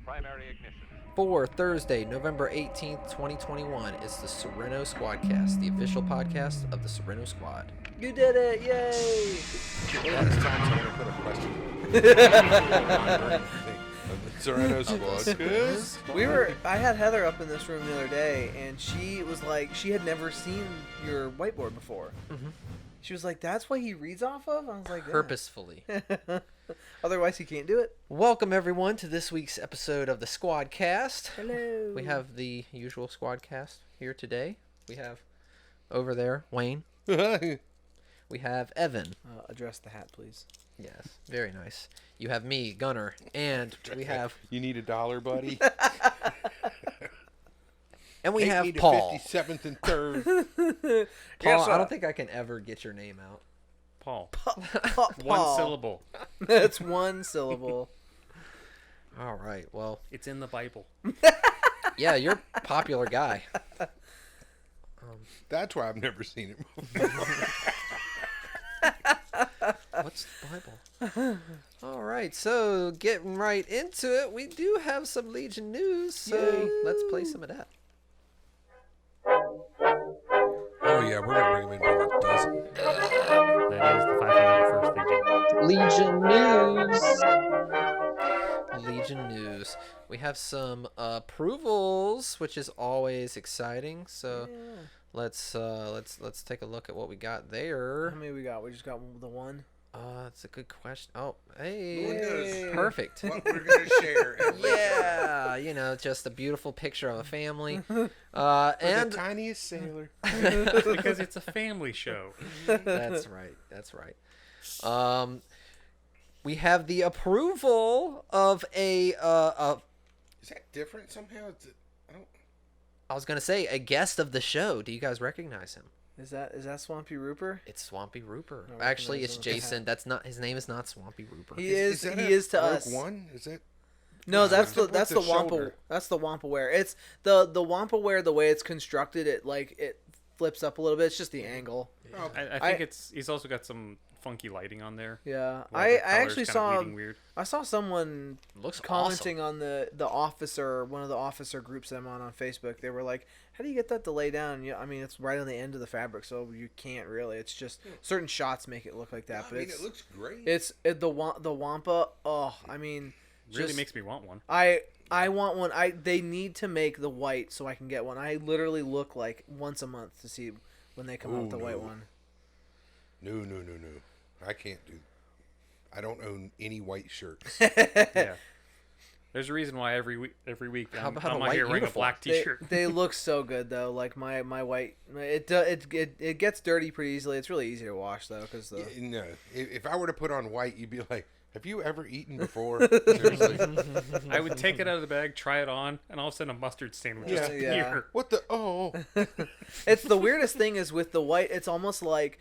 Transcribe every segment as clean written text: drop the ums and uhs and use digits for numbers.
Primary ignition. For Thursday, November 18th, 2021, it's the Serenno Squadcast, the official podcast of the Serenno Squad. You did it! Yay! All this time, so I'm going to put a question. Serenno Squadcast. I had Heather up in this room the other day, and she was like, she had never seen your whiteboard before. Mm-hmm. She was like, "That's what he reads off of?" I was like, yeah. Purposefully. Otherwise, he can't do it. Welcome, everyone, to this week's episode of the Squadcast. Hello. We have the usual Squadcast here today. We have over there Wayne. We have Evan. Address the hat, please. Yes, very nice. You have me, Gunner, and we have You need $1, buddy? and we Take have me to Paul. 57th and 3rd. Paul, Yes, I don't think I can ever get your name out. Paul. Paul. One syllable. That's one syllable. All right. Well, It's in the Bible. yeah, you're a popular guy. That's why I've never seen it before. What's the Bible? All right, so getting right into it, we do have some Legion news, so Yay. let's play some of that. Oh, yeah, we're going to bring him in by the dozen. That is the 501st Legion. Legion news. We have some approvals, which is always exciting. So let's take a look at what we got there. How many we got? We just got the one. That's a good question. Oh, hey, Look at us. perfect. What we're going to share. Yeah, just a beautiful picture of a family. And And the tiniest sailor. Because it's a family show. That's right. That's right. We have the approval of a Is that different somehow? I was gonna say a guest of the show. Do you guys recognize him? Is that Swampy Rooper? It's Swampy Rooper. I Actually, recognize it's him. Jason. That's not his name. Is not Swampy Rooper. He is. that He a is to Rogue us. One? Is it? No, that's the What's Wampa. shoulder? That's the Wampaware. It's the Wampaware. The way it's constructed, it flips up a little bit. It's just the angle. Oh, I think he's also got some funky lighting on there. Yeah, where I the color's actually kinda saw bleeding weird. I saw someone Looks commenting on the officer, one of the officer groups that I'm on Facebook. They were like, "How do you get that to lay down?" Yeah, I mean, it's right on the end of the fabric, so you can't really. It's just certain shots make it look like that. But it looks great. the Wampa. Oh, I mean, Really just- makes me want one. I want one. They need to make the white so I can get one. I literally look like once a month to see when they come out with the white one. No. I can't do. I don't own any white shirts. Yeah. There's a reason why every week How I'm about a out white here wearing a uniform? black t-shirt. They look so good though. Like my white, it gets dirty pretty easily. It's really easy to wash though, because No, if I were to put on white, you'd be like, "Have you ever eaten before?" Seriously. I would take it out of the bag, try it on, and all of a sudden a mustard stain would just Yeah. appear. What the? Oh. it's the weirdest thing is with the white. It's almost like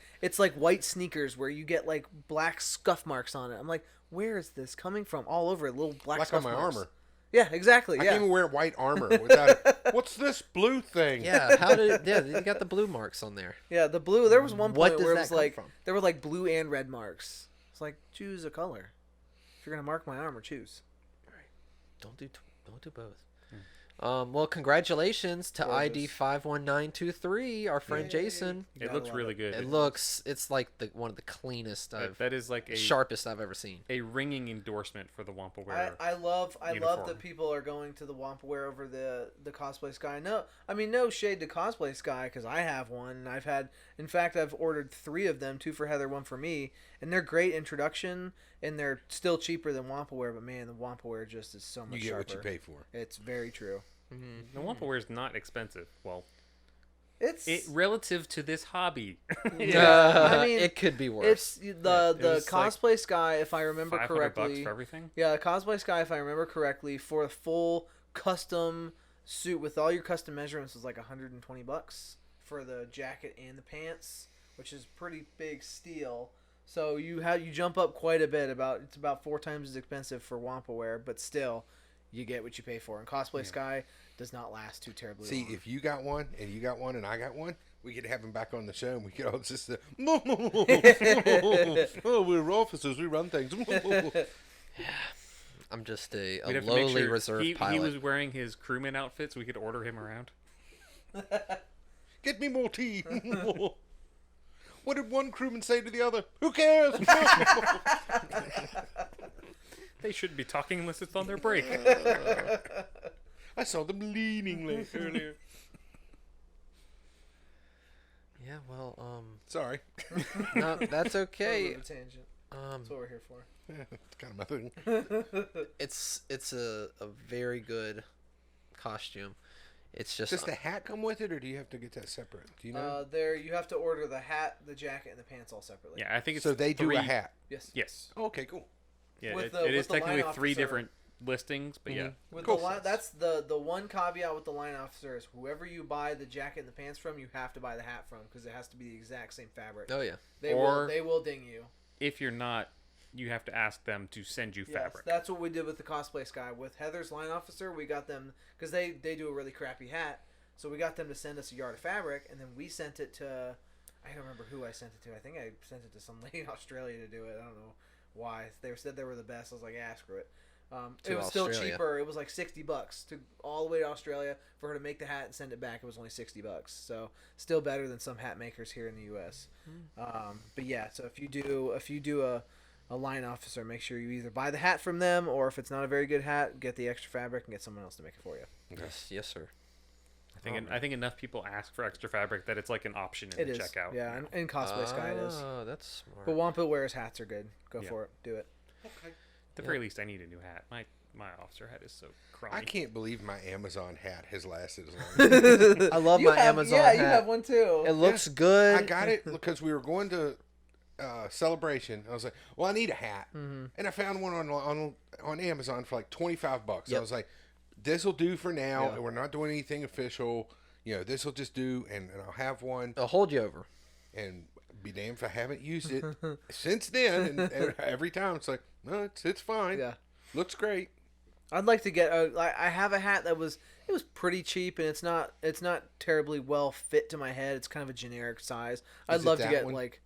white sneakers where you get like black scuff marks on it. I'm like, where is this coming from? All over it, little black Like scuff on my marks. armor. Yeah, exactly. I Yeah. can't even wear white armor without it. What's this blue thing? Yeah. How did? Yeah, you got the blue marks on there. Yeah, the blue. There was one What point does where it that was come like from? there were like blue and red marks. It's like choose a color. If you're gonna mark my armor, choose. Don't do both. Well, congratulations to Gorgeous. ID 51923, our friend Jason. You It gotta looks love really good. It's like one of the cleanest That is like a sharpest I've ever seen. a ringing endorsement for the Wampa wearer. I love uniform. that people are going to the Wampaware over the Cosplay Sky. No, I mean no shade to Cosplay Sky because I have one and I've ordered 3 of them, 2 for Heather, 1 for me, and they're great introduction and they're still cheaper than Wampaware. But man, the Wampaware just is so much You get sharper. what you pay for. It's very true. The Wampa wear is not expensive. Well, It's relative to this hobby. I mean, it could be worse. it's the it was like Cosplay Sky, if I remember $500 correctly. for everything. Yeah, Cosplay Sky, if I remember correctly, for a full custom suit with all your custom measurements was like $120 for the jacket and the pants, which is pretty big steal. So you jump up quite a bit. It's about 4 times as expensive for Wampa wear, but still, you get what you pay for. And Cosplay Sky does not last too terribly See, long. if you got one and you got one and I got one, we could have him back on the show and we could all just oh, we're officers, we run things. I'm just a We'd have to make lowly sure reserve pilot. he was wearing his crewman outfit so we could order him around. Get me more tea. What did one crewman say to the other? Who cares? They shouldn't be talking unless it's on their break. I saw them leaning earlier. Yeah, well, Sorry. no, that's A okay. little tangent. That's what we're here for. It's kind of my thing. It's a very good costume. It's just Does the hat come with it, or do you have to get that separate? Do you know? There, you have to order the hat, the jacket, and the pants all separately. Yeah, I think it's So they do three- a hat. Yes. Yes. Oh, okay, cool. Yeah, With it the- is with the line technically three officer. different listings, but yeah. With Cool. the line, that's the one caveat with the line officer is whoever you buy the jacket and the pants from, you have to buy the hat from because it has to be the exact same fabric. Oh yeah. They Or- will ding you. If you're not, you have to ask them to send you Yes, fabric. that's what we did with the cosplay sky. With Heather's line officer, we got them because they do a really crappy hat, so we got them to send us a yard of fabric, and then we sent it to. I don't remember who I sent it to. I think I sent it to some lady in Australia to do it. I don't know why. They said they were the best. I was like, yeah, screw it. To It was still Australia. cheaper. It was like $60 to all the way to Australia for her to make the hat and send it back. It was only $60, so still better than some hat makers here in the U.S. But yeah, so if you do a line officer, make sure you either buy the hat from them, or if it's not a very good hat, get the extra fabric and get someone else to make it for you. Yes, sir. I think enough people ask for extra fabric that it's like an option in It the is, checkout. yeah, and cosplay sky it is. Oh, that's smart. But Wampa wears hats are good. Go Yeah. for it. Do it. Okay. At the very least, I need a new hat. My officer hat is so crummy. I can't believe my Amazon hat has lasted as long. I love You my have- Amazon Yeah, hat. you have one too. It looks good. I got it because we were going to Celebration. I was like, well, I need a hat, and I found one on Amazon for like $25. Yep. I was like, this will do for now. Yeah. We're not doing anything official. You know, this will just do, and I'll have one. It'll hold you over. And be damned if I haven't used it since then. And every time it's like, no, it's fine. Yeah. Looks great. I'd like to get. I have a hat that was pretty cheap, and it's not terribly well fit to my head. It's kind of a generic size. I'd Is it love to that get one? like.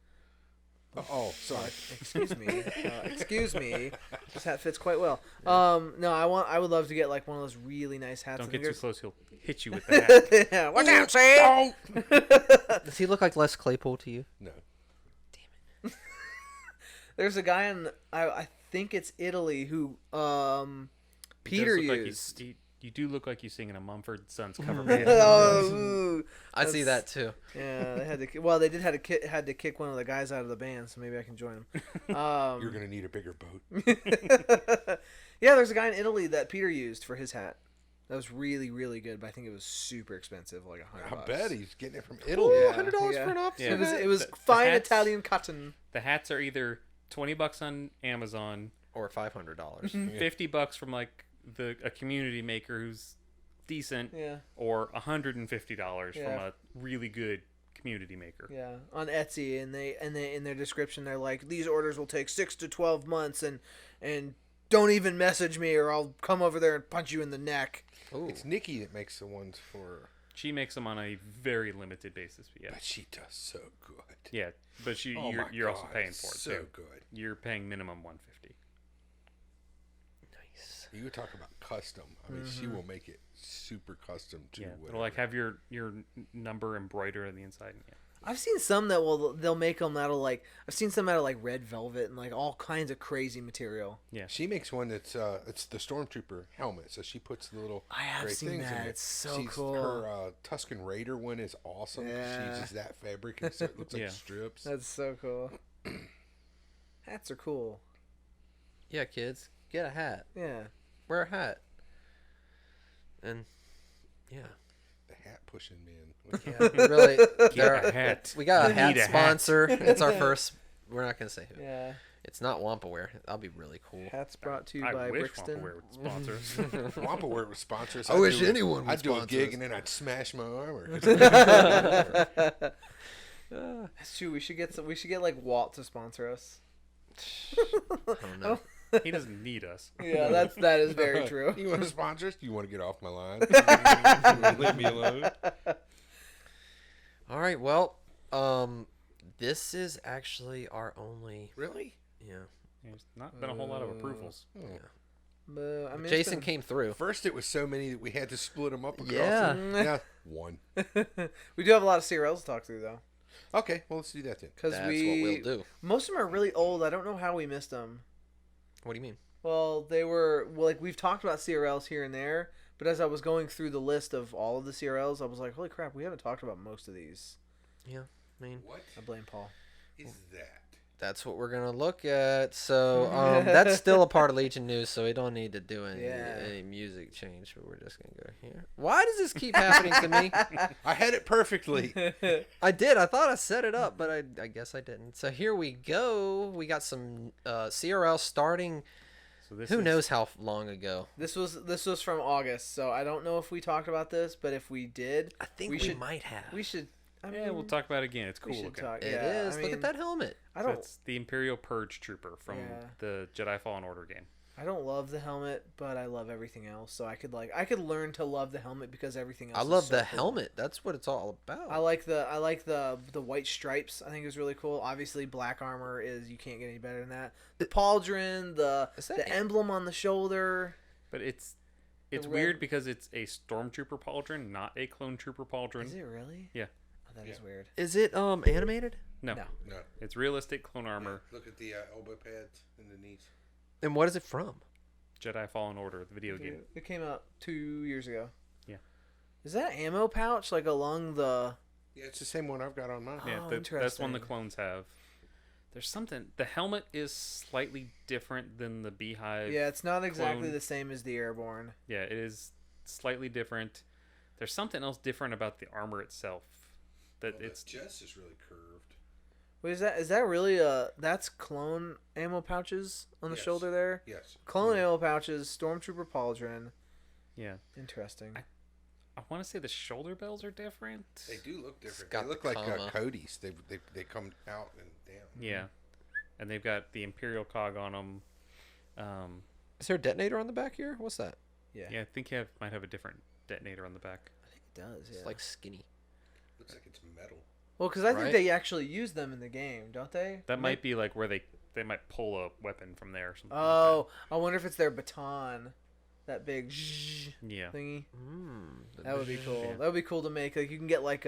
Oh, sorry. Excuse me. Excuse me. This hat fits quite well. No, I would love to get like one of those really nice hats. Don't I get think too close; he'll hit you with the hat. there's- yeah, watch out, Sam. Oh! Does he look like Les Claypool to you? No. There's a guy in I think it's Italy who He Peter does look used. Like you do look like you sing in a Mumford Sons cover band. Oh, ooh. I see that too. Yeah, they had to. Well, they did had to kick one of the guys out of the band, so maybe I can join them. You're going to need a bigger boat. Yeah, there's a guy in Italy that Peter used for his hat. That was really, really good, but I think it was super expensive, like $100. I bet he's getting it from Italy. Yeah. $100 Yeah. for an officer Yeah. hat? It was The fine hats- Italian cotton. The hats are either $20 on Amazon, Or $500. $50 from like a community maker who's decent, Yeah, or $150 Yeah. from a really good community maker. yeah. On Etsy, and they in their description they're like, these orders will take 6 to 12 months, and don't even message me or I'll come over there and punch you in the neck. Ooh. It's Nikki that makes the ones for... She makes them on a very limited basis. But yeah, But she does so good. yeah, but Oh my you're also God, paying for it so too. good. You're paying minimum $150. Nice. You talk about custom. I mean, she will make it super custom to Yeah, whatever. it'll like have your number embroidered on the inside. Yeah. I've seen some that they'll make them out of like I've seen some out of like red velvet and like all kinds of crazy material. She makes one that's it's the stormtrooper helmet. So she puts the little I have gray seen things in that. there. It's so cool. Her Tuscan Raider one is awesome. Yeah. She uses that fabric and so it looks like Yeah. strips. That's so cool. Hats are cool. Yeah, kids. Get a hat. Yeah. Wear a hat. And, yeah. The hat pushing men. Yeah, really. Get a hat. We got a You hat need a hat. sponsor. It's our first. We're not going to say who. Yeah. It's not Wampa Wear. That'll be really cool. Hats brought to you I by wish Brixton. Wampa would sponsor us. Wampa Wear was sponsors. I wish anyone would I'd do a sponsor gig us. and then I'd smash my armor. That's true. We should get like Walt to sponsor us. I don't know. He doesn't need us. Yeah, that is very true. You want to sponsor us? Do you want to get off my line? You wanna leave me alone. All right. Well, this is actually our only. Really? Yeah. There's not been a whole lot of approvals. Yeah. But, I mean, Jason came through. First, it was so many that we had to split them up across. Yeah. Now, one. We do have a lot of CRLs to talk through though, Okay, well, let's do that then. because That's what we'll do. most of them are really old. I don't know how we missed them. What do you mean? Well, they were like we've talked about CRLs here and there, but as I was going through the list of all of the CRLs, I was like, holy crap, we haven't talked about most of these. Yeah, I mean, What I blame Paul. is that? that's what we're gonna look at. So that's still a part of Legion news, so we don't need to do any music change. But we're just gonna go here. Why does this keep happening to me? I had it perfectly. I did. I thought I set it up, but I guess I didn't. So here we go. We got some CRL starting. So this Who is, knows how long ago? This was from August, so I don't know if we talked about this, but if we did, I think we we should- might have. we should. I mean, Yeah, we'll talk about it again. It's we cool should looking. talk. It Yeah, is. I Look mean, at that helmet. I So don't. it's the Imperial Purge Trooper from Yeah. the Jedi Fallen Order game. I don't love the helmet, but I love everything else. So I could learn to love the helmet because everything else. I is love so the cool. helmet. That's what it's all about. I like the white stripes. I think is really cool. Obviously, black armor is you can't get any better than that. The pauldron, Is that the emblem on the shoulder. But it's red- weird because it's a Stormtrooper pauldron, not a Clone Trooper pauldron. Is it really? Yeah. Oh, that is weird. Is it animated? No. No. No. It's realistic clone armor. Look at the elbow pads and the knees. And what is it from? Jedi Fallen Order, the video game. It came out 2 years ago. Yeah. Is that ammo pouch like along the? Yeah, it's the same one I've got on mine. Yeah, Oh, that's one the interesting. clones have. There's something. The helmet is slightly different than the Beehive. Yeah, it's not exactly clone. the same as the airborne. Yeah, it is slightly different. There's something else different about the armor itself. That Well, it's the chest is really curved. Wait, is that really that's clone ammo pouches on the Yes. shoulder there? Yes. Clone ammo pouches, Stormtrooper pauldron. yeah. Interesting. I want to say the shoulder bells are different. They do look different. It's got They look the like comma. Cody's. They come out and down. Yeah, and they've got the Imperial cog on them. Is there a detonator on the back here? What's that? Yeah. Yeah, I think you might have a different detonator on the back. I think it does. Yeah. It's like skinny. Looks like it's metal. Well, because I Right? think they actually use them in the game, don't they? That might be like where they might pull a weapon from there or something. Oh, I wonder if it's their baton, that big zzzz like that. Yeah. thingy. Mm, That would be cool. Yeah. That would be cool to make. Like you can get like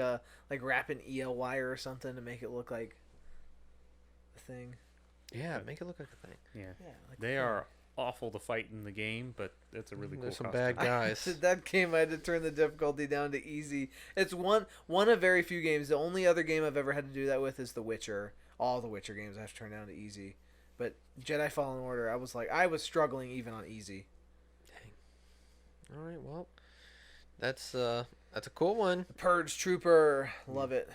wrap an EL wire or something to make it look like a thing. Yeah, make it look like a thing. Yeah. Yeah. Like They are awful to fight in the game, but it's a really cool There's some costume. bad guys. That game I had to turn the difficulty down to easy. It's one of very few games. The only other game I've ever had to do that with is The Witcher. All the Witcher games I have to turn down to easy. But Jedi Fallen Order, I was struggling even on easy. All right, well, that's a cool one. Purge Trooper, love it.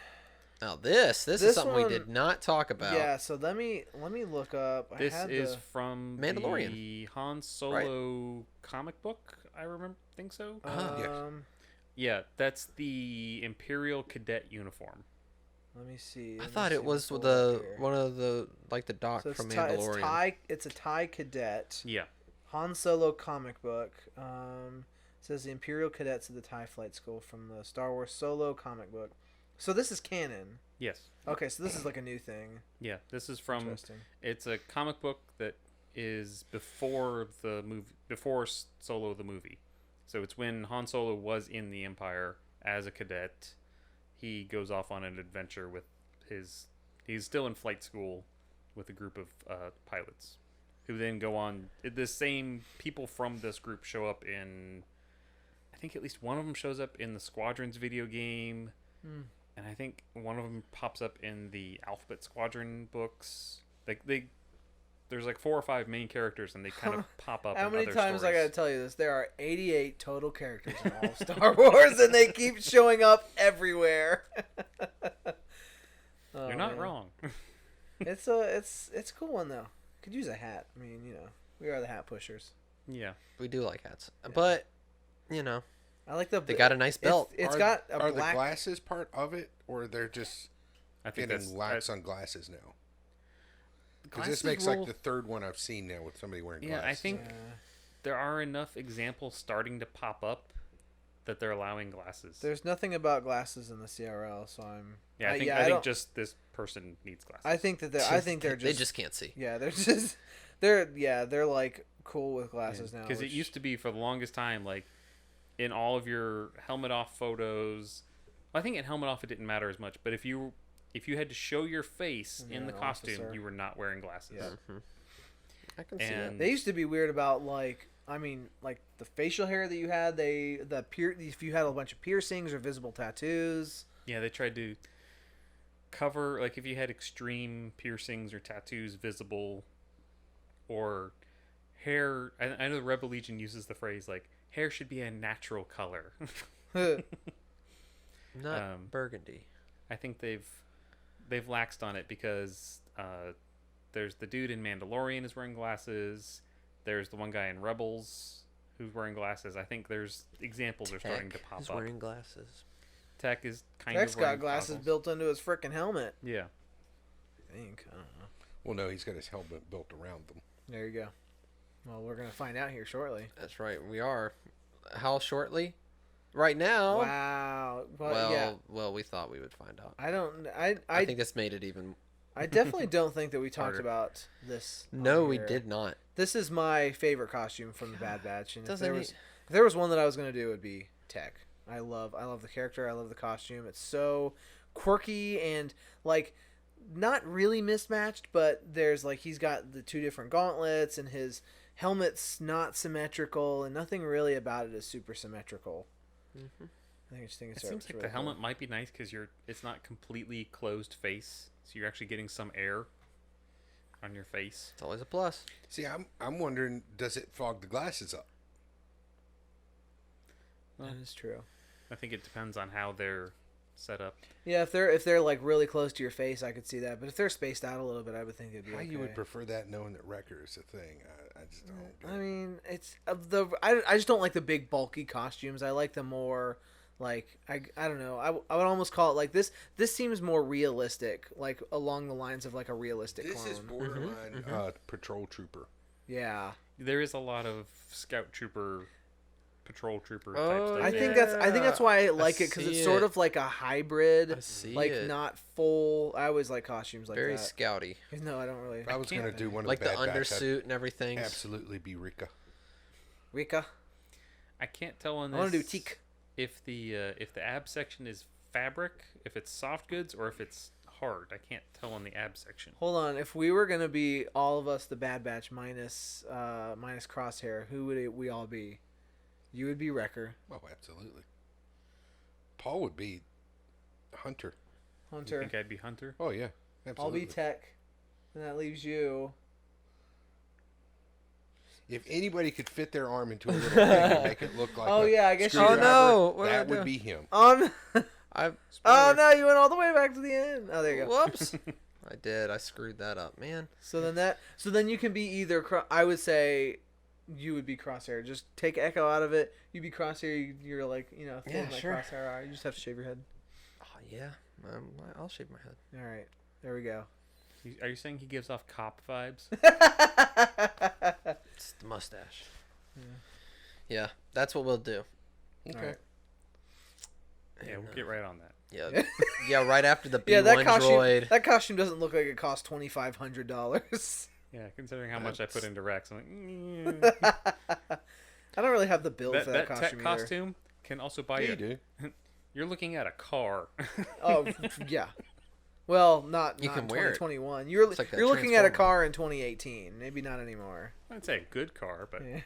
Now this is This something one- we did not talk about. Yeah, so let me look up. This I had is the, from Mandalorian. the Han Solo comic book. I think so. Yes. Yeah, that's the Imperial Cadet uniform. Let me see. I Let me thought see it was pull the up here. one of the like the doc So it's from It's Mandalorian. It's a TIE cadet. Yeah. Han Solo comic book. Says the Imperial Cadets of the TIE Flight School from the Star Wars Solo comic book. So this is canon. Yes. Okay, so this is like a new thing. Yeah. This is from. Interesting. It's a comic book that is before the movie, before Solo the movie. So it's when Han Solo was in the Empire as a cadet. He goes off on an adventure with his. He's still in flight school with a group of pilots, who then go on. The same people from this group show up in. I think at least one of them shows up in the Squadrons video game, and I think one of them pops up in the Alphabet Squadron books. There's like 4 or 5 main characters, and they kind of pop up. How in many other times I stories. gotta tell you this? There are 88 total characters in all of Star Wars, and they keep showing up everywhere. Oh, You're not man. wrong. It's a cool one though. Could use a hat. I mean, we are the hat pushers. Yeah. We do like hats, but I like the. they got a nice belt. It's Are- got a Are black. the glasses part of it, or they're just I think that's getting lax on glasses now? Because glasses this makes roll- like the third one I've seen now with somebody wearing Yeah, glasses. I think there are enough examples starting to pop up that they're allowing glasses. There's nothing about glasses in the CRL, so I'm. Yeah, I think I don't- just this person needs glasses. I think that they're. I think they're just. they just can't see. Yeah, they're just. They're like cool with glasses now. Because it used to be for the longest time, like in all of your helmet off photos. Well, I think in helmet off it didn't matter as much, but if you had to show your face Yeah, in the an costume, officer. you were not wearing glasses. Yeah. Mm-hmm. I can see And- it. They used to be weird about like the facial hair that you had. If you had a bunch of piercings or visible tattoos. Yeah, they tried to cover, like, if you had extreme piercings or tattoos visible, or hair. I know the Rebel Legion uses the phrase, like, hair should be a natural color. Not burgundy. I think they've laxed on it because there's the dude in Mandalorian is wearing glasses. There's the one guy in Rebels who's wearing glasses. I think there's examples are starting to pop He's up. wearing glasses. Tech is kind Tech's of wearing got glasses goggles. built into his freaking helmet. Yeah. I think. I don't know. Well, no, he's got his helmet built around them. There you go. Well, we're gonna find out here shortly. That's right. We are. How shortly? Right now. Wow. Well, yeah. We thought we would find out. I don't. I think this made it even. I definitely don't think that we talked Harder. about this. No, on we here. did not. This is my favorite costume from the Bad Batch, and if Doesn't if there was one that I was gonna do, it would be Tech. I love the character. I love the costume. It's so quirky and like not really mismatched, but there's like he's got the two different gauntlets and his helmet's not symmetrical, and nothing really about it is super symmetrical. Mm-hmm. I just think It it's seems like really the cool. helmet might be nice because it's not completely closed face, so you're actually getting some air on your face. It's always a plus. See, I'm wondering, does it fog the glasses up? That is true. I think it depends on how they're set up. Yeah, if they're like really close to your face, I could see that. But if they're spaced out a little bit, I would think it'd be How okay. you would prefer that, knowing that Wrecker is a thing? I just don't get I it. mean, it's I just don't like the big bulky costumes. I like the more like I don't know. I would almost call it like this. This seems more realistic, like along the lines of like a realistic This is clone. borderline patrol trooper. Yeah, There is a lot of scout trooper, patrol trooper type Oh, stuff. I think that's why I like it because see it's sort it. of like a hybrid, I see like it. not full. I always like costumes like Very that. scouty. No, I don't really. If I was going to do one of Like the the Bad Batch, I'd undersuit and everything. absolutely be Rika. Rika, I can't tell on I this. want to do teak. If the ab section is fabric, if it's soft goods, or if it's hard. I can't tell on the ab section. Hold on. If we were gonna be all of us the Bad Batch minus Crosshair, who would we all be? You would be Wrecker. Oh, absolutely. Paul would be Hunter. You Hunter. think I'd be Hunter? Oh, yeah. I'll Absolutely. be Tech. And that leaves you. If anybody could fit their arm into a little thing and make it look like Oh, a yeah, I guess you- screwdriver, Oh, no, what did I that would do? be him. On. I Oh no, you went all the way back to the end. Oh, there you go. Whoops. I did. I screwed that up, man. So then you can be either. I would say you would be Crosshair. Just take Echo out of it. You be Crosshair. You're like thin Yeah, like sure. Crosshair are. You just have to shave your head. Oh yeah. I'll shave my head. All right, there we go. Are you saying he gives off cop vibes? It's the mustache. Yeah, that's what we'll do. Okay. Alright. Yeah, we'll get right on that. Yeah, yeah. Right after the B1 Yeah, that costume. droid. That costume doesn't look like it cost $2,500. Yeah, considering how much I put into Rex, I'm like, I don't really have the build that for that tech costume either. costume can also buy Yeah, you. you do. You're looking at a car. Oh yeah. Well, not You not can in wear it. 2021. You're It's like that you're looking at a Transformer. car in 2018. Maybe not anymore. I'd say a good car, but Yeah.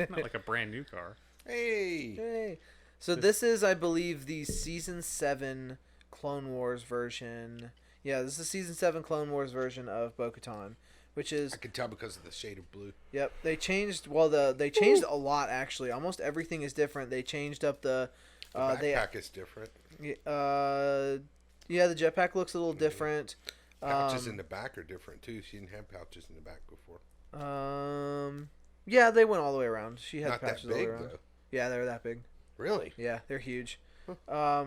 not like a brand new car. Hey. Hey. So this is, I believe, the season 7 Clone Wars version. Yeah, this is the season 7 Clone Wars version of Bo-Katan, which is I could tell because of the shade of blue. yep. They changed they changed a lot actually. Almost everything is different. They changed up the The backpack is different. yeah, the jetpack looks a little different. Pouches in the back are different too. She didn't have pouches in the back before. Yeah, they went all the way around. She had Not that pouches all the way big around. though. Yeah, they were that big. Really? Yeah, they're huge. I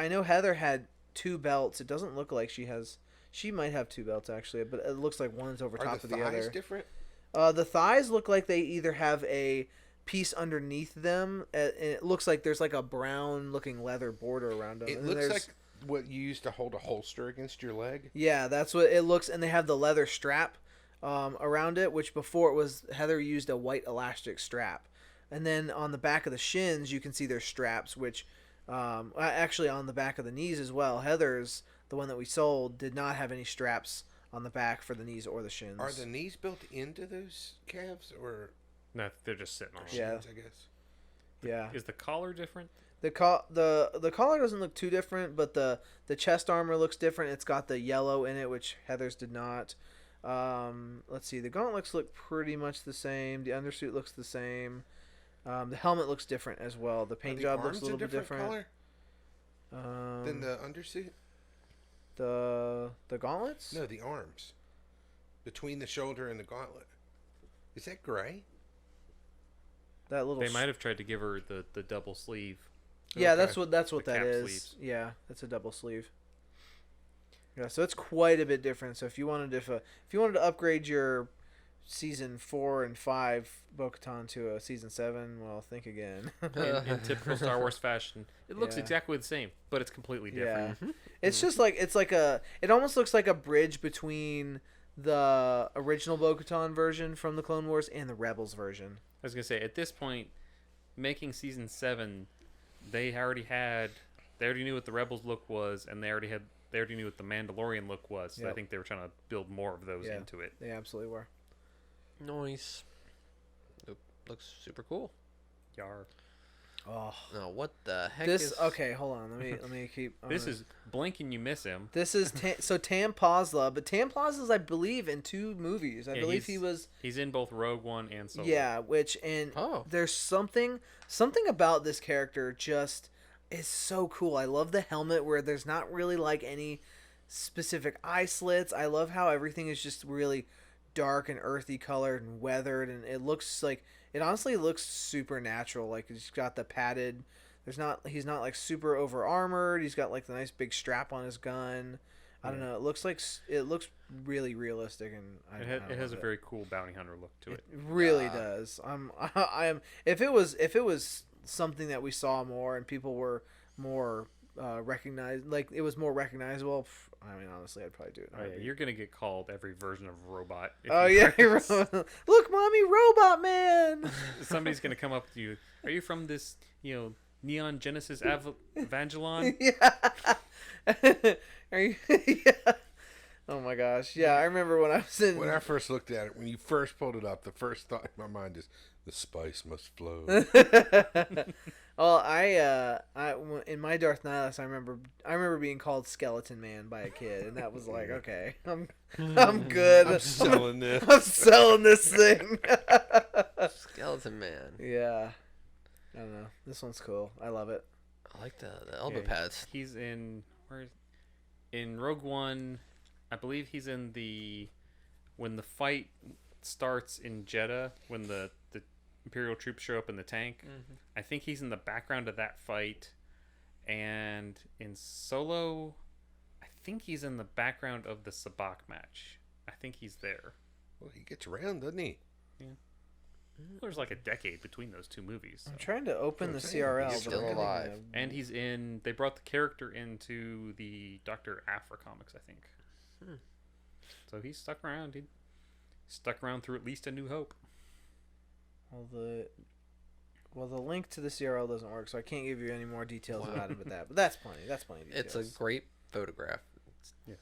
know Heather had 2 belts. It doesn't look like she might have 2 belts actually, but it looks like one's over Are top the of the thighs other. different? The thighs look like they either have a piece underneath them, and it looks like there's like a brown looking leather border around them. It and then looks there's- like what you used to hold a holster against your leg. yeah, that's what it looks, and they have the leather strap around it, which before it was Heather used a white elastic strap. And then on the back of the shins, you can see their straps, which actually on the back of the knees as well. Heather's, the one that we sold, did not have any straps on the back for the knees or the shins. Are the knees built into those calves, or No, they're just sitting on. Yeah. shins, I guess? Yeah. Is the collar different? The collar doesn't look too different, but the chest armor looks different. It's got the yellow in it, which Heather's did not. Let's see. The gauntlets look pretty much the same. The undersuit looks the same. The helmet looks different as well. The paint job looks a little bit different. Color than the undersuit? The gauntlets? No, the arms. Between the shoulder and the gauntlet. Is that gray? That little. They might have tried to give her the double sleeve. Yeah, Okay. that's what The that cap is. sleeves. Yeah, that's a double sleeve. Yeah, so it's quite a bit different. So if you wanted to upgrade your season 4 and 5 Bo-Katan to a season 7, well, think again. In typical Star Wars fashion, it looks Yeah. exactly the same, but it's completely different. Yeah, it's just like it almost looks like a bridge between the original Bo-Katan version from the Clone Wars and the Rebels version. I was gonna say at this point, making season 7, they already knew what the Rebels look was, and they already knew what the Mandalorian look was. So I Yep. think they were trying to build more of those Yeah. into it. They absolutely were. Nice. Looks super cool. Yar. Oh, Now, what the heck this is... okay. Hold on. Let me keep. This is blink and you miss him. This is so Tam Pazla, but Tam Pazla's, I believe, in 2 movies. I Yeah, believe he was. He's in both Rogue One and Solo. Yeah, and Oh. there's something about this character just is so cool. I love the helmet where there's not really like any specific eye slits. I love how everything is just really dark and earthy colored and weathered, and it honestly looks super natural. Like he's got the padded. He's not like super over armored. He's got like the nice big strap on his gun. I don't know. It looks really realistic, and It has a love very cool bounty hunter look to it. It really does. I am. If it was something that we saw more and people were more recognized, like it was more recognizable. I mean, honestly, I'd probably do it. in a Oh yeah, heartbeat. you're gonna get called every version of robot. if Oh you yeah, press. look, mommy, robot man. Somebody's gonna come up to you. Are you from this, Neon Genesis Evangelon? Yeah. Are you? Yeah. Oh my gosh. Yeah, I remember when I was in. When I first looked at it, when you first pulled it up, the first thought in my mind is, the spice must flow. Well, I in my Darth Nihilus, I remember being called Skeleton Man by a kid, and that was like, okay, I'm good. I'm selling this. I'm selling this thing. Skeleton Man. Yeah, I don't know. This one's cool. I love it. I like the elbow Yeah, pads. He's in in Rogue One. I believe he's in when the fight starts in Jeddah, when the Imperial troops show up in the tank. Mm-hmm. I think he's in the background of that fight. And in Solo, I think he's in the background of the Sabacc match. I think he's there. Well, he gets around, doesn't he? There's like a decade between those 2 movies. I'm trying to open the That's what I'm saying. CRL. He's but still I can't alive. even- And he's in. They brought the character into the Dr. Aphra comics, I think. So he's stuck around. He stuck around through at least A New Hope. Well, the link to the CRL doesn't work, so I can't give you any more details about it. But that's plenty. That's plenty. Of It's a details. great photograph. Yes.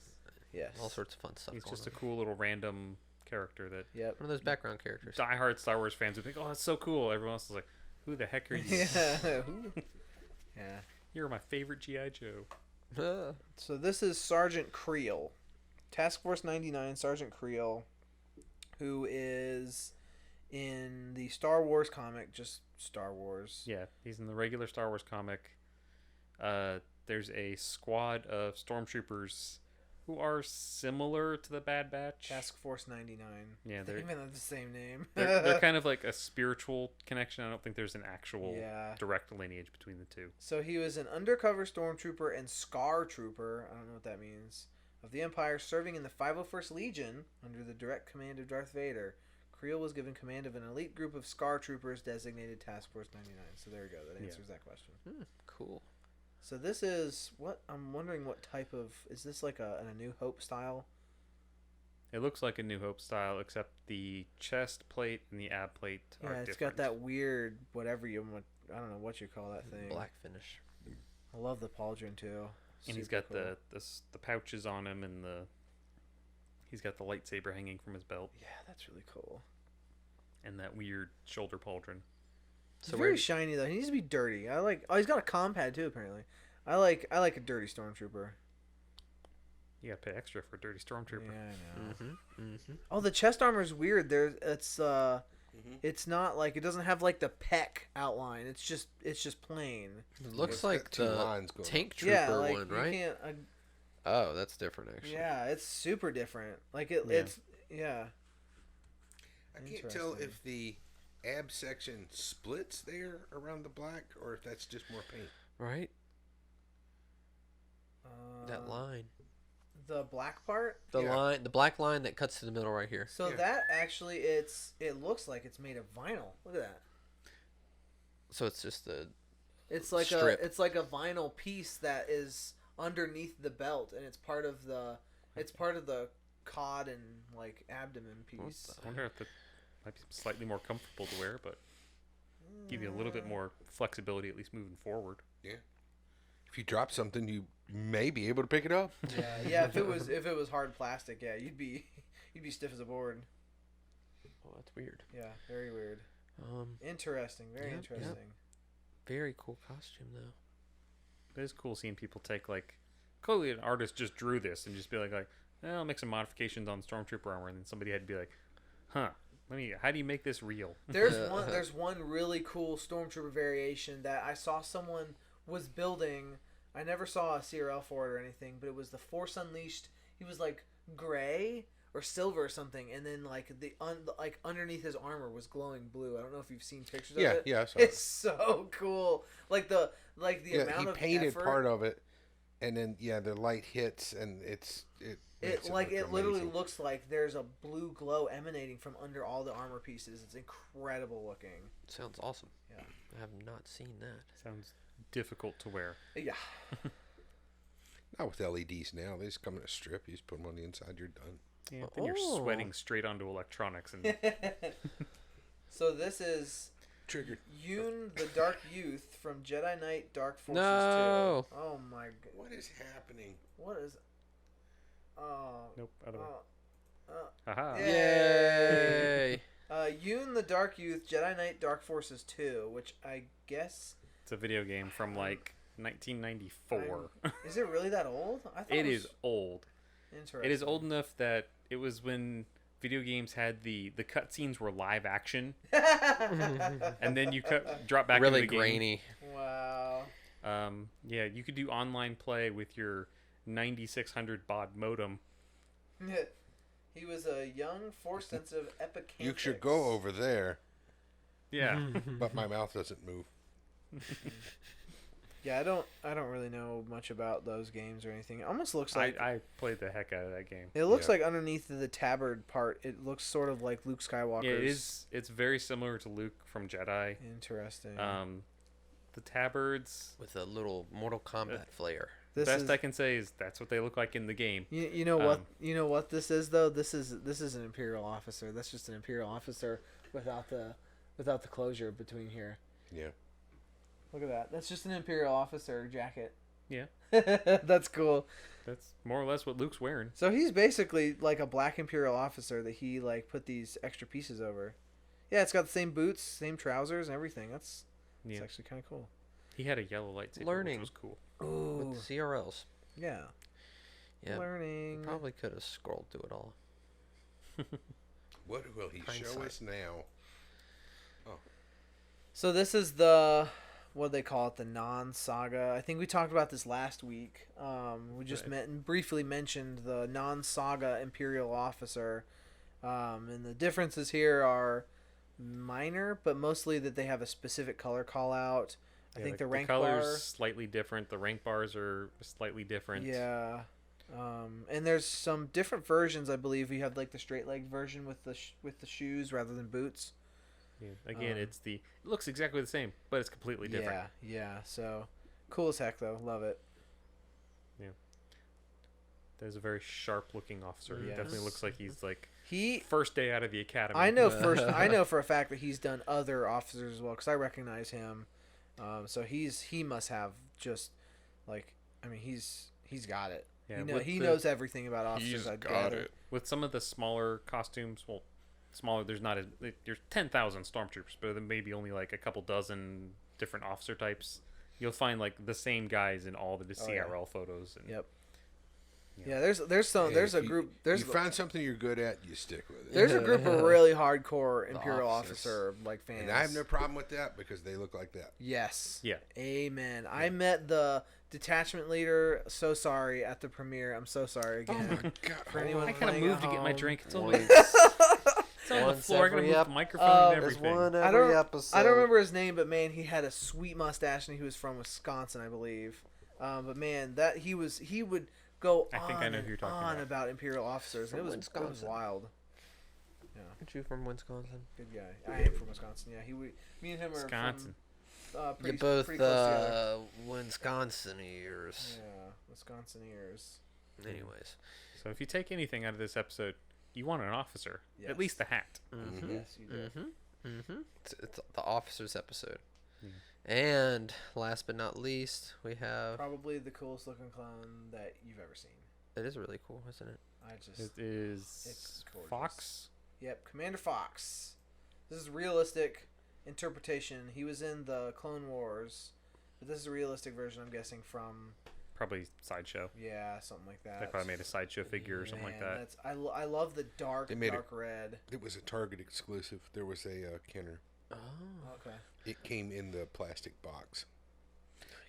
Yes. All sorts of fun stuff. He's going just a on. cool little random character that Yep. One of those background characters. diehard Star Wars fans would think, "Oh, that's so cool." Everyone else is like, "Who the heck are you?" Yeah. Yeah. You're my favorite GI Joe. So this is Sergeant Creel, Task Force 99 Sergeant Creel, who is in the Star Wars comic, just Star Wars. Yeah, he's in the regular Star Wars comic. There's a squad of stormtroopers who are similar to the Bad Batch. Task Force 99. Yeah, They they're even have the same name. they're kind of like a spiritual connection. I don't think there's an actual Yeah. direct lineage between the two. So he was an undercover stormtrooper and Scar Trooper, I don't know what that means, of the Empire, serving in the 501st Legion under the direct command of Darth Vader. Creel was given command of an elite group of Scar Troopers designated Task Force 99. So there we go. That answers that question. Cool. So this is what I'm wondering. What type of is this like a New Hope style? It looks like a New Hope style, except the chest plate and the ab plate are Yeah, it's different. got that weird whatever you want. I don't know what you call that thing. Black finish. I love the pauldron too. And he's Super got cool. the pouches on him, and he's got the lightsaber hanging from his belt, Yeah, that's really cool. and that weird shoulder pauldron. He's So very where shiny though. He needs to be dirty. I like. Oh, he's got a comm pad too. Apparently, I like a dirty stormtrooper. You gotta pay extra for a dirty stormtrooper. Yeah, I know. Mm-hmm. Oh, the chest armor is weird. It's not like it doesn't have like the pec outline. It's just plain. It looks It's like got two the lines going. tank trooper Yeah, like one, you right? can't. Oh, that's different actually. Yeah, it's super different. Like Yeah. it's yeah. I can't tell Interesting. if the ab section splits there around the black or if that's just more paint. Right? That line. The black part. The Yeah. line, the black line that cuts to the middle right here. So Yeah. that actually, it looks like it's made of vinyl. Look at that. So it's just the It's like Strip. it's like a vinyl piece that is underneath the belt, and it's part of the cod and like abdomen piece. I wonder if that might be slightly more comfortable to wear, but give you a little bit more flexibility, at least moving forward. If you drop something, you may be able to pick it up. Yeah. If it was hard plastic, yeah, you'd be stiff as a board. Oh, that's weird. Yeah, very weird. Interesting. Very Yep, interesting. yep. Very cool costume though. It is cool seeing people take like, clearly an artist just drew this and just be like, I'll make some modifications on Stormtrooper armor, and then somebody had to be like, how do you make this real? There's one really cool stormtrooper variation that I saw someone was building. I never saw a CRL for it or anything, but it was the Force Unleashed. He was like gray or silver or something, and then like like underneath his armor was glowing blue. I don't know if you've seen pictures of it. Yeah. I saw It's so cool. Like the yeah, amount he of painted effort. part of it, and then the light hits, and it makes It look literally amazing. looks like there's a blue glow emanating from under all the armor pieces. It's incredible looking. Sounds awesome. Yeah. I have not seen that. Sounds difficult to wear. Yeah. Not with LEDs now. They just come in a strip. You just put them on the inside. You're done. Yeah, then you're Oh. sweating straight onto electronics, and So this is Triggered. Yoon the Dark Youth from Jedi Knight Dark Forces No. 2. Oh my god. What is happening? What is... Oh. nope, other way. Oh. Aha. Yay! Yoon the Dark Youth Jedi Knight Dark Forces 2, which I guess... It's a video game from like 1994. Is it really that old? I thought It was is old. Interesting. It is old enough that it was when video games had the cutscenes were live action, and then you drop back Really into the game. grainy. Wow. Yeah, you could do online play with your 9600 baud modem. He was a young, force-sensitive epic. You should go over there, Yeah. but my mouth doesn't move. Yeah, I don't really know much about those games or anything. It almost looks like I played the heck out of that game. it looks Yeah. like underneath the tabard part, it looks sort of like Luke Skywalker's. Yeah, it is. It's very similar to Luke from Jedi. Interesting. The tabards. With a little Mortal Kombat flair. this Best is, I can say is that's what they look like in the game. you know what this is though. This is an Imperial officer. That's just an Imperial officer without the closure between here. Yeah. Look at that. That's just an Imperial officer jacket. Yeah. That's cool. That's more or less what Luke's wearing. So he's basically like a black Imperial officer that he like put these extra pieces over. Yeah, it's got the same boots, same trousers, and everything. That's actually kind of cool. He had a yellow lightsaber, Learning. which was cool. Ooh, With the CRLs. yeah. Yeah. Learning. Probably could have scrolled through it all. What will he show Hindsight. us now? So this is the what do they call it, the non-saga. I think we talked about this last week. We just Right. briefly mentioned the non-saga Imperial officer, and the differences here are minor, but mostly that they have a specific color call out. I think the rank colors bar, slightly different. The rank bars are slightly different. yeah. And there's some different versions. I believe we have like the straight leg version with the shoes rather than boots. Yeah. Again, it looks exactly the same, but it's completely different. Yeah. So cool as heck though. Love it. There's a very sharp-looking officer. He Yes. definitely looks like he's like He, first day out of the academy. I know for a fact that he's done other officers as well because I recognize him. So he must have just like, I mean, he's got it. Yeah, He knows everything about officers. He's I'd got gather. it. With some of the smaller costumes, well, smaller. There's not as there's 10,000 stormtroopers, but there may be only like a couple dozen different officer types. You'll find like the same guys in all the Oh, yeah. CRL photos. And, Yep. Yeah. Yeah, there's a If group. You find something you're good at, you stick with it. There's a group of really hardcore Imperial officers. officer like fans. And I have no problem with that because they look like that. Yes. Yeah. Amen. I met the detachment leader. So sorry at the premiere. I'm so sorry Oh again. my god! For anyone I kind of playing moved at to get my home. drink. It's on, Once, it's on the once floor. I gotta every move ep- the microphone Oh, and There's everything. one I every don't- episode. I don't remember his name, but man, he had a sweet mustache and he was from Wisconsin, I believe. But man, that he would go I think I know who you're talking about Imperial officers. From It was Wisconsin. wild. Aren't you from Wisconsin? Good guy. I am from Wisconsin. Yeah, me and him are Wisconsin. from You're pretty, both pretty close together. Wisconsiners. Yeah, Wisconsineers. Anyways. So if you take anything out of this episode, you want an officer. Yes. At least a hat. Mm-hmm. Yes, you do. Mm-hmm. Mm-hmm. It's the officers episode. Yeah. And last but not least, we have. Probably the coolest looking clone that you've ever seen. It is really cool, isn't it? It is It's gorgeous. Fox. Yep, Commander Fox. This is realistic interpretation. He was in the Clone Wars, but this is a realistic version, I'm guessing, from Probably Sideshow. something like that. They probably made a Sideshow figure or something like Man, that. I love the dark They made red. It was a Target exclusive. There was a Kenner. Oh. Okay. It came in the plastic box.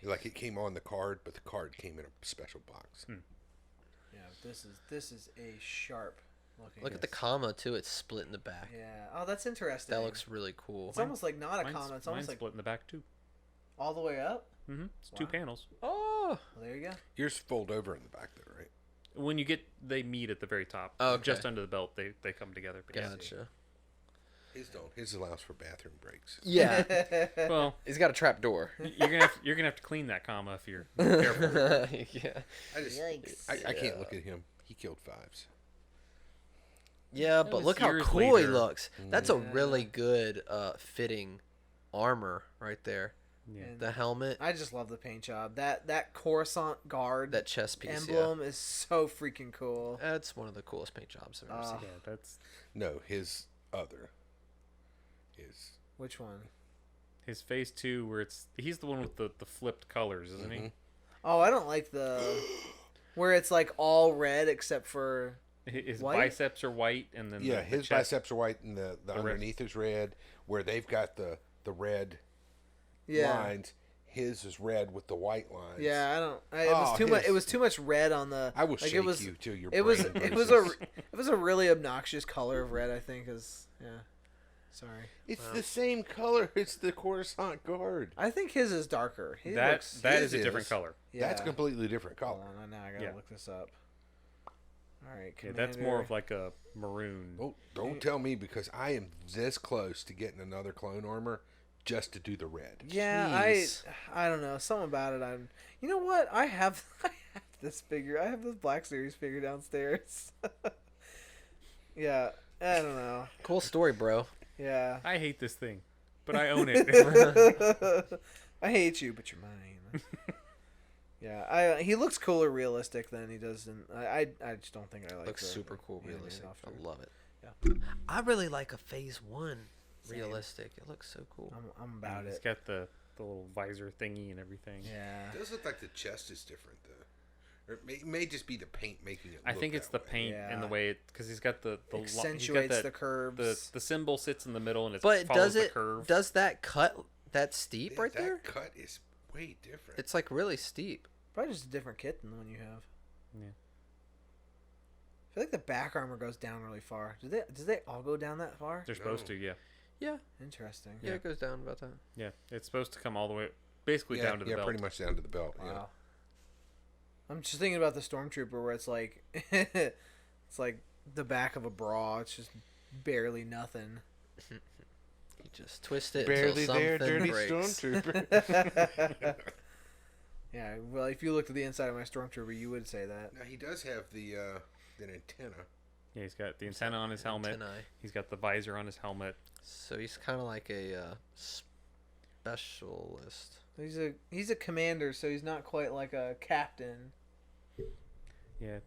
Like it came on the card, but the card came in a special box. Yeah, this is a sharp looking. Look at the comma, too. It's split in the back. Yeah. Oh, that's interesting. That looks really cool. It's almost like not a Mine's, comma. It's mine's almost like split in the back too. all the way up. Mm-hmm. It's two Wow. panels. Oh. Well, there you go. Yours fold over in the back, though, right? When you get, they meet at the very top. Oh, okay. Just under the belt, they come together. But yeah. Gotcha. His don't. His allows for bathroom breaks. Yeah. Well, He's got a trap door. you're gonna have to clean that comma if you're careful. Yeah. I just, Yikes. I can't look at him. He killed fives. Yeah, That but was look how years cool he later. looks. That's a Yeah. really good fitting armor right there. Yeah. And The helmet, I just love the paint job. That Coruscant guard that chest piece. emblem is so freaking cool. Yeah. That's one of the coolest paint jobs I've ever seen. Yeah, that's No, his other is. Which one? his phase 2 where he's the one with the flipped colors, isn't he? Oh, I don't like the where it's like all red except for His White? biceps are white, and then Yeah, the his chest, biceps are white and the red. underneath is red. Where they've got the red yeah. lines, his is red with the white lines. Yeah, I don't. It was Oh, too much. his- It was too much red on the. I will like, shake it was, you till your It was. brain It was a. bruises. It was a really obnoxious color of red. I think is. Yeah. Sorry. It's the same color. It's the Coruscant guard. I think his is darker. He that looks. that is his a different is. color. Yeah. That's a completely different Hold color. on. Now I gotta Yeah. look this up. All right. Yeah, that's more Commander. of like a maroon. Don't tell me because I am this close to getting another clone armor just to do the red. Yeah, Jeez. I don't know. Something about it. You know what? I have this figure. I have this Black Series figure downstairs. Yeah. I don't know. Cool story, bro. Yeah. I hate this thing, but I own it. I hate you, but you're mine. Yeah, he looks cooler realistic than he does in. I just don't think I like. Looks the super cool, animated realistic. officer. I love it. Yeah. I really like a Phase 1 Same. realistic. It looks so cool. I'm about It's it. got the little visor thingy and everything. Yeah. It does look like the chest is different though. Or it may just be the paint making it. I look think it's the that way. paint and the Yeah. way it because he's got the Accentuates the curves. the symbol sits in the middle and it But follows does the it curve. does that cut that steep Yeah, right that there? cut is way different. It's like really steep. Probably just a different kit than the one you have. Yeah. I feel like the back armor goes down really far. Do they all go down that far? They're supposed to, yeah. Yeah, Interesting. yeah, it goes down about that. Yeah, it's supposed to come all the way, basically yeah, down to the yeah, belt. pretty much down to the belt. Yeah. Wow. I'm just thinking about the Stormtrooper where it's like it's like the back of a bra. It's just barely nothing. You just twist it Barely until there, something dirty breaks. stormtrooper. Yeah, well, if you looked at the inside of my Stormtrooper, you would say that. Now he does have the antenna. Yeah, he's got the antenna on his helmet. Antennae. He's got the visor on his helmet. So he's kind of like a specialist. He's a commander, so he's not quite like a captain. Yeah,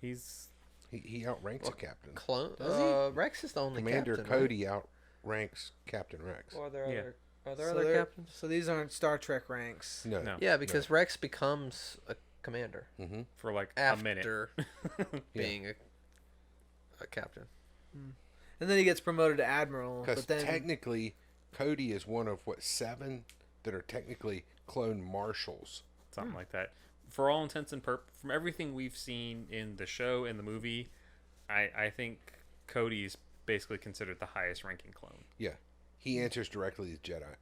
he's He outranks a captain. Clone. Does he? Rex is the only Commander captain. Cody outranks Captain Rex. Right? Or are there Yeah. other? Are there So other they're- captains? So these aren't Star Trek ranks. No. No. Yeah, because Rex becomes a commander Mm-hmm. for like a minute. after being a captain. And then he gets promoted to admiral. Because But then technically, Cody is one of 7 that are technically clone marshals. Something like that. For all intents and purposes, from everything we've seen in the show and the movie, I think Cody's basically considered the highest ranking clone. Yeah, he answers directly to Jedi.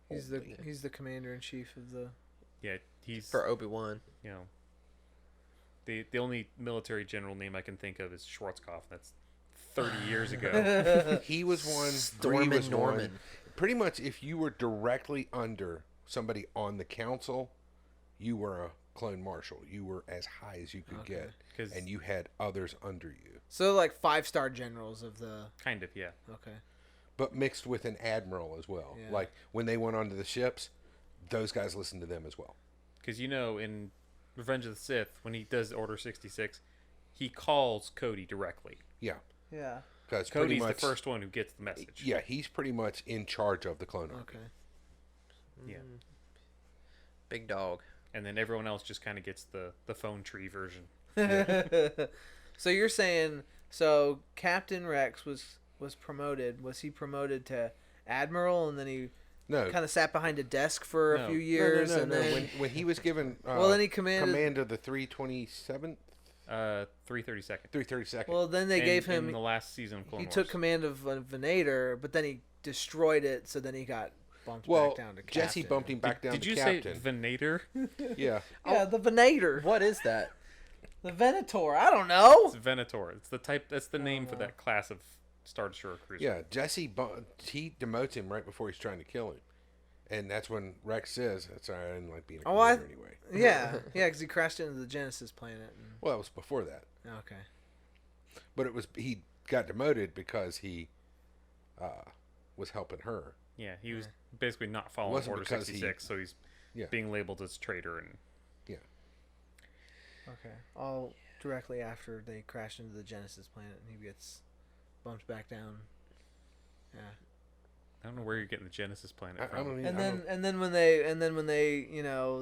he's the commander in chief of the. Yeah, he's For Obi-Wan. you know the only military general name I can think of is Schwarzkopf. That's 30 years ago. He was one. Stormin' Bree was Norman. one. Pretty much, if you were directly under somebody on the council, you were a clone marshal. You were as high as you could get, 'Cause- and you had others under you. So like 5-star generals of the. Kind of, yeah. Okay. But mixed with an admiral as well. Yeah. Like when they went onto the ships, those guys listened to them as well. Because in Revenge of the Sith, when he does Order 66, he calls Cody directly. Yeah, Yeah. because Cody's the first one who gets the message. Yeah, he's pretty much in charge of the clone army. Okay. Yeah. Big dog. And then everyone else just kind of gets the phone tree version. So you're saying Captain Rex was promoted. Was he promoted to admiral, and then he No, kind of sat behind a desk for No. a few No, years, no. and then When he was given then he commanded. command of the 327th, 332nd. 332nd. Well, then they gave him. in the last season of Clone He Wars. took command of Venator, but then he destroyed it. So then he got bumped well, back down to captain. Jesse bumped him back down Did to you captain. say Venator? Yeah, Yeah, the Venator, What is that? the Venator. I don't know. It's Venator. It's the type. That's the name for that class of Star Destroyer cruiser. yeah. Jesse he demotes him right before he's trying to kill him, and that's when Rex says, "That's all right, I didn't like being a Oh, I- commander anyway." Yeah, because he crashed into the Genesis planet. And, Well, it was before that, okay. but he got demoted because he was helping her. Yeah, he was basically not following wasn't Order because he- 66, so he's Yeah. being labeled as traitor. And Okay. All directly after they crash into the Genesis planet, and he gets bumped back down. Yeah. I don't know where you're getting the Genesis planet I from. don't even. And I then don't- and then when they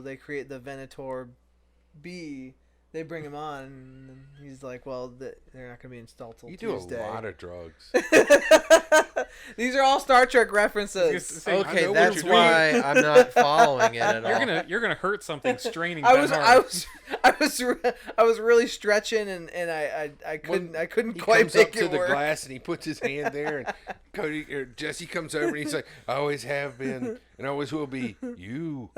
they create the Venator B, they bring him on, and he's like, well, they're not going to be installed till you do Tuesday. a lot of drugs. These are all Star Trek I was references. gonna say, Okay, know what that's you're why I'm not following it at all. you're gonna hurt something straining. I that was hard. I was really stretching, and I When couldn't he quite comes make up to it the work. glass and he puts his hand there, and Jesse comes over and he's like, "I always have been and always will be you."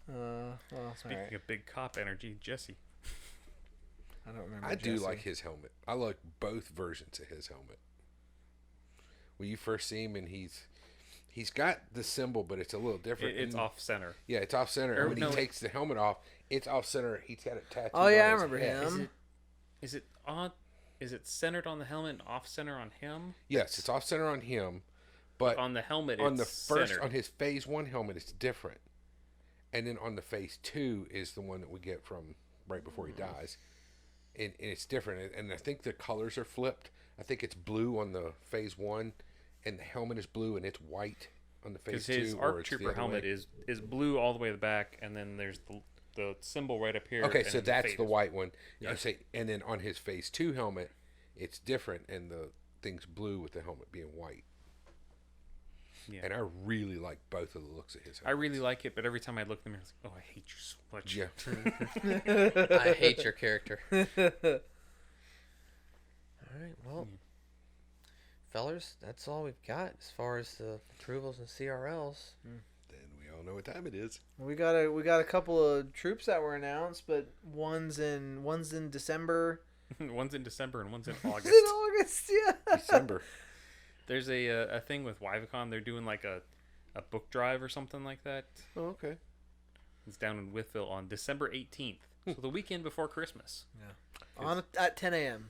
Well, Speaking alright. of big cop energy, Jesse. I don't remember. I do Jesse. like his helmet. I like both versions of his helmet. When you first see him, and he's got the symbol, but it's a little different. It's And- off center. Yeah, it's off center. Or And when no, he takes the helmet off, it's off center. He's got it tattooed. Oh yeah, on I his remember head. him. Is it on? Is it centered on the helmet and off center on him? Yes, it's off center on him, but On the helmet, on the it's first centered. on his phase 1 helmet, it's different, and then on the phase 2 is the one that we get from right before he dies, and it's different. And I think the colors are flipped. I think it's blue on the phase 1, and the helmet is blue, and it's white on the phase Because 2. his or ARC it's the Trooper other helmet way. is blue all the way to the back, and then there's the symbol right up here. Okay, and so then that's fade the is- white one. Yeah. I say, and then on his phase 2 helmet, it's different, and the thing's blue with the helmet being white. Yeah. And I really like both of the looks of his I helmet. really like it, but every time I look at them, I was like, oh, I hate you so much. Yeah. I hate your character. All right, well, fellers, that's all we've got as far as the approvals and CRLs. Then we all know what time it is. We got a couple of troops that were announced, but one's in December. One's in December and one's in It's August. in August, yeah. December. There's a thing with Wyvacon. They're doing like a a book drive or something like that. Oh, okay. It's down in Wytheville on December 18th, so the weekend before Christmas. At 10 a.m.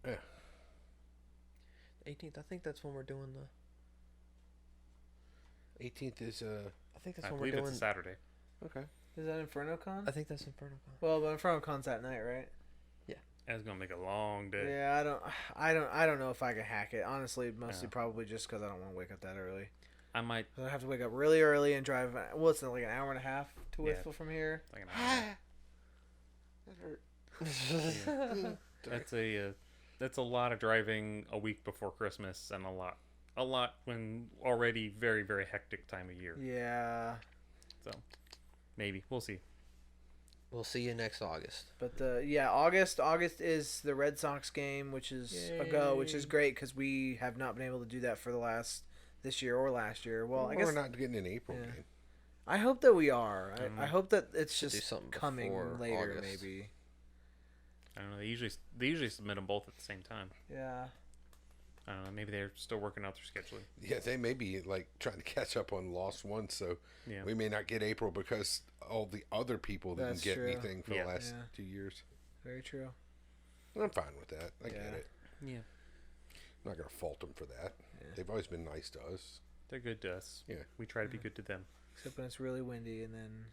Yeah. 18th. I think that's when we're doing the. 18th is I think that's I when we're believe doing. it's a Saturday. okay. Is that InfernoCon? I think that's InfernoCon. Well, but InfernoCon's that night, right? That's gonna make a long day. Yeah, I don't know if I can hack it. Honestly, mostly probably just because I don't want to wake up that early. I might. I have to wake up really early and drive. Well, it's like an hour and a half to Yeah. Whitfield from here. Like an hour. That hurt. That's a lot of driving a week before Christmas, and a lot when already very, very hectic time of year. Yeah, So maybe we'll see. We'll see you next August. but August is the Red Sox game, which is a go, which is great because we have not been able to do that for this year or last year. Well, I guess we're not getting an April yeah. game. I hope that we are. I hope that it's Should do just something coming before later, August. maybe. I don't know. They usually submit them both at the same time. Yeah. I don't know. Maybe they're still working out their scheduling. Yeah, they may be like trying to catch up on lost ones, so Yeah. we may not get April because all the other people didn't That's get true. anything for Yeah. the last Yeah. 2 years. Very true. And I'm fine with that. I get Yeah. it. Yeah. I'm not gonna fault them for that. Yeah. They've always been nice to us. They're good to us. Yeah. We try to be good to them. Except when it's really windy, and then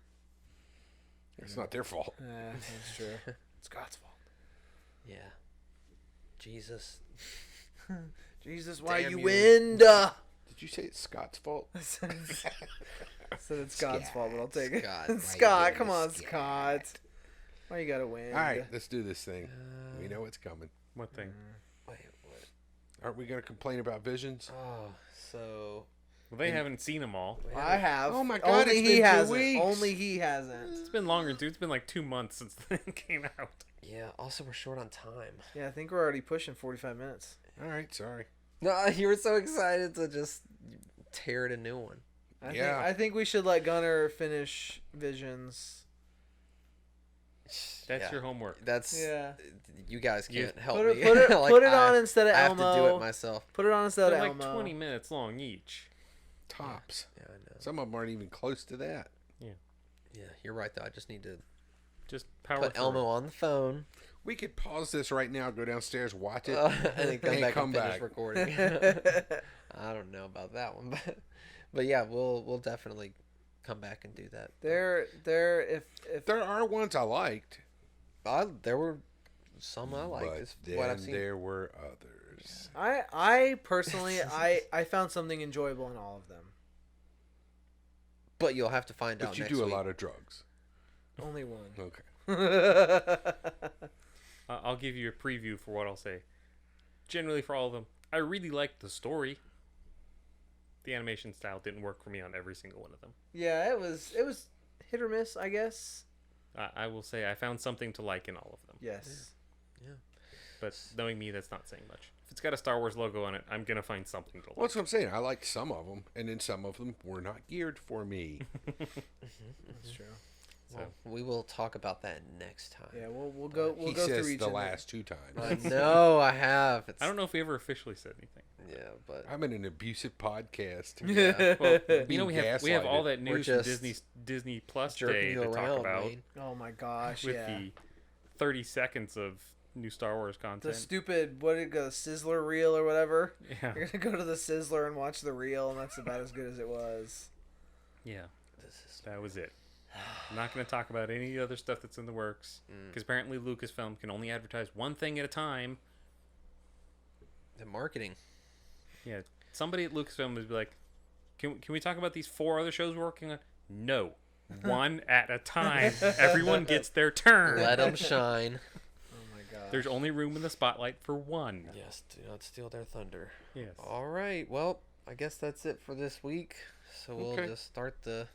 It's not their fault. that's true. It's God's fault. Yeah. Jesus. Jesus, why Damn you you. wind? Did you say it's Scott's fault? Said it's God's fault, but I'll take it. Scott, why Scott, you come doing on, this, Scott. Why you gotta win? All right, let's do this thing. We know it's coming. What thing? Wait, what? Aren't we gonna complain about Visions? Oh, so. Well, they haven't seen them all. I have. Oh my God, Only it's he been 2 hasn't. weeks. Only he hasn't. It's been longer, dude. It's been like 2 months since the thing came out. Yeah, also, we're short on time. Yeah, I think we're already pushing 45 minutes. All right, sorry. No, you were so excited to just tear it a new one. I think we should let Gunner finish Visions. That's Yeah. your homework. That's. Yeah. You guys You- can't help Put it, me. put it, Like, put it I on instead of I have Elmo. to do it myself. Put it on instead They're of like Elmo. 20 minutes long each. Tops. Yeah, I know. Some of them aren't even close to that. Yeah, you're right, though. I just need to Just power put through Elmo it. on the phone We could pause this right now, go downstairs, watch it. and then come And back come and finish back. recording. I don't know about that one, but yeah, we'll definitely come back and do that. If There are ones I liked, There were some I liked. but Is then what I've seen. there were others. I personally I found something enjoyable in all of them. But you'll have to find out. But you next do a week. lot of drugs. Only one. Okay. I'll give you a preview for what I'll say. Generally, for all of them, I really liked the story. The animation style didn't work for me on every single one of them. Yeah, it was hit or miss, I guess. I will say I found something to like in all of them. Yes. But knowing me, that's not saying much. If it's got a Star Wars logo on it, I'm going to find something to like. Well, that's what I'm saying. I liked some of them, and then some of them were not geared for me. That's true. Well, we will talk about that next time. Yeah, we'll go He go says through each the of them. last 2 times. I know I have. It's, I don't know if we ever officially said anything. Yeah, but I'm in an abusive podcast. yeah, Well, Being you know, we have all gaslighted. that We're news from just Disney Plus jerking Day you to talk around, about Wayne. Oh my gosh, with yeah. the 30 seconds of new Star Wars The content. stupid Sizzler reel or whatever. Yeah, You're gonna go to the Sizzler and watch the reel, and that's about as good as it was. yeah, This is that was it. I'm not going to talk about any other stuff that's in the works because apparently Lucasfilm can only advertise one thing at a time. the marketing. Yeah, somebody at Lucasfilm would be like, "Can we talk about these 4 other shows we're working on?" No, one at a time. Everyone gets their turn. Let them shine. Oh my god. There's only room in the spotlight for one. Yes, do not steal their thunder. Yes. All right. Well, I guess that's it for this week. So we'll Okay. just start the.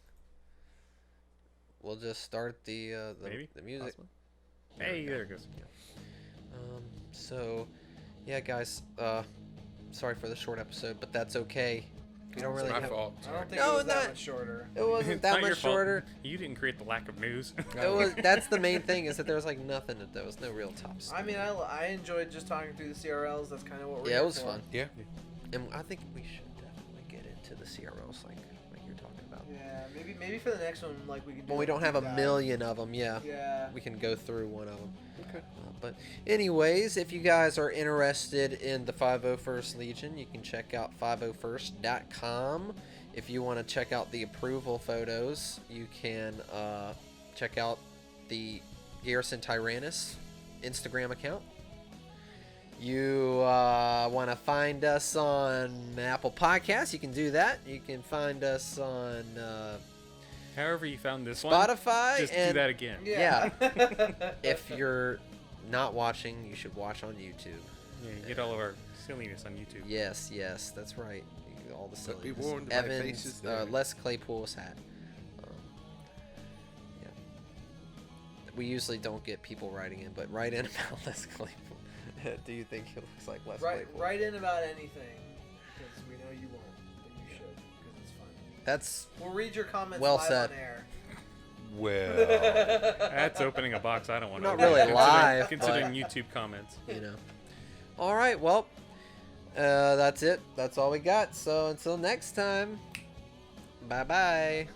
We'll just start the Maybe the music. Possibly. Hey, there it goes. So, yeah, guys. Sorry for the short episode, but that's okay. We don't It's really my have. fault. I don't think No, it was that not- much shorter. It wasn't It's that not your much fault. shorter. You didn't create the lack of news. It was. That's the main thing is that there was like nothing. There was no real top stuff. I mean, I enjoyed just talking through the CRLs. That's kind of what we're Yeah, here it was for. fun. Yeah. And I think we should definitely get into the CRLs like you're talking about. Yeah, maybe for the next one, like we can. Do Well, we don't have a dive. million of them. Yeah. Yeah. We can go through one of them. Okay. But anyways, if you guys are interested in the 501st Legion, you can check out 501st.com. If you want to check out the approval photos, you can check out the Garrison Tyrannus Instagram account. You want to find us on Apple Podcasts, you can do that. You can find us on However you found this one, Spotify. just do and that again. Yeah. if you're not watching, you should watch on YouTube. Yeah, you get all of our silliness on YouTube. Yes, that's right. All the But be silliness. warned, my Evans, face is there. Les Claypool's hat. Yeah. We usually don't get people writing in, but write in about Les Claypool. Do you think he looks like Les Claypool? Write in about anything, because we know you won't, but you should, because it's fun. That's We'll read your comments Well live said. on air. Well, That's opening a box I don't want to Not open. really live, Considering YouTube comments. you know. All right, well, that's it. That's all we got. So until next time, bye bye.